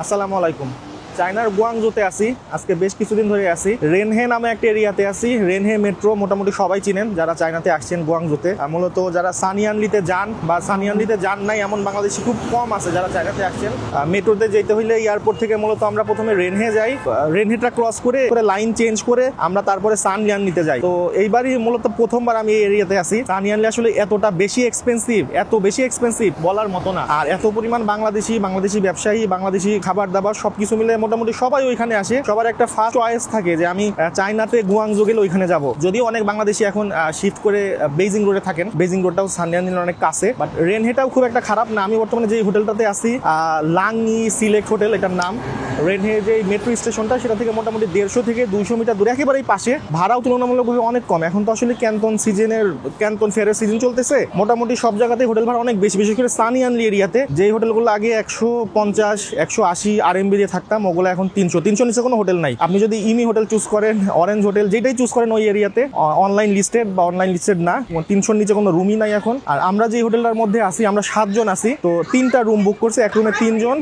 আসসালামু আলাইকুম। চায়নার গুয়াংজুতে আছি, আজকে বেশ কিছুদিন ধরে আছি। রেনহে নামে একটা এরিয়াতে আছি। রেনহে মেট্রো মোটামুটি সবাই চিনেন যারা চায়নাতে আসছেন গুয়াংজুতে। মূলত যারা সানিয়ানলিতে যান বা সানিয়ানলিতে যান নাই এমন বাংলাদেশি খুব কম আছে যারা চায়নাতে আসছেন। মেট্রোতে যেতে হইলে এয়ারপোর্ট থেকে মূলত আমরা প্রথমে রেনহে যাই, রেনহেটা ক্রস করে লাইন চেঞ্জ করে আমরা তারপরে সানয়ানলিতে যাই। তো এইবারই মূলত প্রথমবার আমি এই এরিয়াতে আছি। সানয়ানলি আসলে এতটা বেশি এক্সপেন্সিভ বলার মতো না। আর এত পরিমাণ বাংলাদেশি ব্যবসায়ী, বাংলাদেশি খাবার দাবার সবকিছু মিলে মোটামুটি সবাই ওইখানে আসে। সবার একটা ফার্স্ট চয়েস থাকে যে আমি চায়নাতে গুয়াংজু গেলে ওইখানে যাব। যদিও অনেক বাংলাদেশি এখন শিফট করে বেইজিং রোডে থাকেন, বেইজিং রোডটাও সানয়ানলির অনেক কাছে, বাট রেনহেটাও খুব একটা খারাপ না। আমি বর্তমানে যে হোটেলটাতে আছি লাংনি সিলেক্ট হোটেল, এটার নাম। রেনহে যে মেট্রো স্টেশনটা সেটা থেকে মোটামুটি 150 থেকে 200 মিটার দূরে, একেবারেই পাশে। ভাড়াও তুলনামূলকভাবে অনেক কম। এখন তো আসলে ক্যান্টন ফেয়ারের সিজন চলতেছে, মোটামুটি সব জায়গাতেই হোটেল ভাড়া অনেক বেশি, বিশেষ করে সানিয়ানলি এরিয়াতে। যে হোটেলগুলো আগে 150 180 RMB দিয়ে থাকতাম, ওগুলো এখন 300 নিচে কোনো হোটেল নাই। আপনি যদি ইমি হোটেল চুজ করেন, অরেঞ্জ হোটেল, যেটাই চুজ করেন ওই এরিয়াতে, অনলাইন লিস্টেড না, 300 নিচে কোনো রুমই নাই এখন। আর আমরা যে হোটেলটার মধ্যে আছি, আমরা 7 জন আছি। তো 3টা রুম বুক করছি, এক রুমে 3 জন,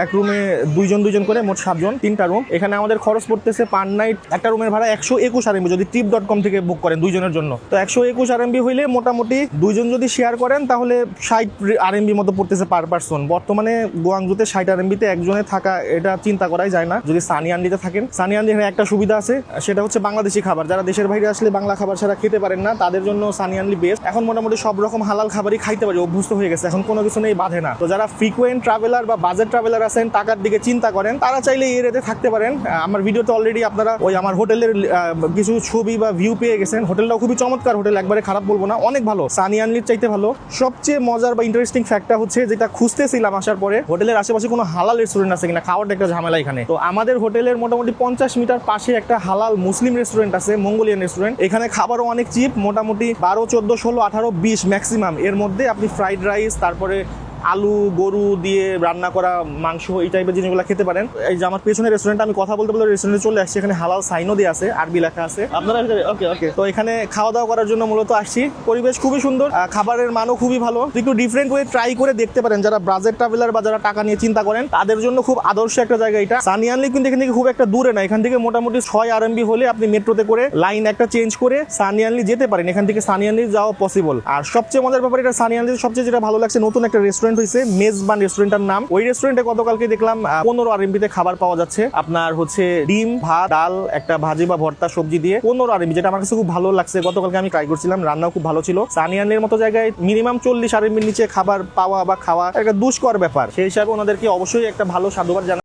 এক রুমে 2 জন করে, মোট 7 জন, 3টা রুম। এখানে আমাদের খরচ পড়তেছে পার নাইট একটা রুমের ভাড়া 121 RMB যদি trip.com থেকে বুক করেন 2 জনের জন্য। তো 121 RMB হইলে মোটামুটি 2 জন যদি শেয়ার করেন তাহলে 60 RMB মতো পড়তেছে পার পারসন। বর্তমানে গুয়াংজুতে 60 RMB তে একজনে থাকা, এটা চিন্তা করাই যায় না যদি সানিয়ানলিতে থাকেন। সানিয়ানলির একটা সুবিধা আছে, সেটা হচ্ছে বাংলাদেশি খাবার। যারা দেশের বাইরে আসলে বাংলা খাবার ছাড়া খেতে পারেন না, তাদের জন্য সানিয়ানলি বেস্ট। এখন মোটামুটি সব রকম হালাল খাবারই খাইতে পারি, অভ্যস্ত হয়ে গেছে, এখন কোনো কিছু নেই, বাধে না। তো যারা ফ্রিকোয়েন্ট ট্রাভেলার বা বাজেট ট্রাভেলার আছেন, টাকার দিকে চিন্তা করেন, তারা চাইলে এই এরিয়াতে থাকতে পারেন। আমার ভিডিওতে অলরেডি আপনারা ওই আমার হোটেলের কিছু ছবি বা ভিউ পেয়ে গেছেন। হোটেলটাও খুবই চমৎকার হোটেল, একবারে খারাপ বলবো না, অনেক ভালো, সানিয়ানলির চাইতে ভালো। সবচেয়ে মজার বা ইন্টারেস্টিং ফ্যাক্টটা হচ্ছে, যেটা খুঁজতেছিলাম আসার পরে, হোটেলের আশেপাশে কোনো হালাল রেস্টুরেন্ট আছে কিনা, খাওয়াটা একটা ঝামেলা এখানে। তো আমাদের হোটেলের মোটামুটি 50 মিটার পাশে একটা হালাল মুসলিম রেস্টুরেন্ট আছে, মঙ্গোলিয়ান রেস্টুরেন্ট। এখানে খাবারও অনেক চিপ, মোটামুটি 12, 14, 16, 18, 20 ম্যাক্সিমাম। এর মধ্যে আপনি ফ্রাইড রাইস, তারপরে আলু, গরু দিয়ে রান্না করা মাংস, এই টাইপের জিনিসগুলো খেতে পারেন। এই যে আমার পেছনে রেস্টুরেন্ট, আমি কথা বলতে রেস্টুরেন্টে চলে আসছি। এখানে হালাল সাইনও দিয়ে আছে, আরবি লেখা আছে আপনারা। ওকে, তো এখানে খাওয়া দাওয়া করার জন্য মূলত আসছি। পরিবেশ খুবই সুন্দর, খাবারের মানও খুবই ভালো। একটু ডিফারেন্ট ওয়ে ট্রাই করে দেখতে পারেন যারা বাজেট ট্রাভেলার বা যারা টাকা নিয়ে চিন্তা করেন, তাদের জন্য খুব আদর্শ একটা জায়গা এটা। সানিয়ানলি কিন্তু এখান থেকে খুব একটা দূরে না, এখান থেকে মোটামুটি 6 RMB হলে আপনি মেট্রোতে করে লাইন একটা চেঞ্জ করে সানিয়ানলি যেতে পারেন। এখান থেকে সানিয়ানলি যাওয়া পসিবল। আর সবচেয়ে মজার ব্যাপার, এটা সানিয়ানলির সবচেয়ে যেটা ভালো লাগছে, নতুন একটা রেস্টুরেন্ট হয়েছে, মেজবান রেস্টুরেন্টের নাম। ওই রেস্টুরেন্টে গতকালকে দেখলাম 15 RMB তে খাবার পাওয়া যাচ্ছে। আপনার হচ্ছে ডিম, ভাত, ডাল, একটা ভাজি বা ভর্তা, সবজি দিয়ে 15 RMB, যেটা আমার কাছে খুব ভালো লাগছে। গতকালকে আমি ট্রাই করছিলাম, রান্নাও খুব ভালো ছিল। সানিয়ানলির মতো জায়গায় মিনিমাম 40 RMB নিচে খাবার পাওয়া বা খাওয়া একটা দুষ্কর ব্যাপার। সেই হিসাবে ওনাদেরকে অবশ্যই একটা ভালো সাধুবাদ জানাই।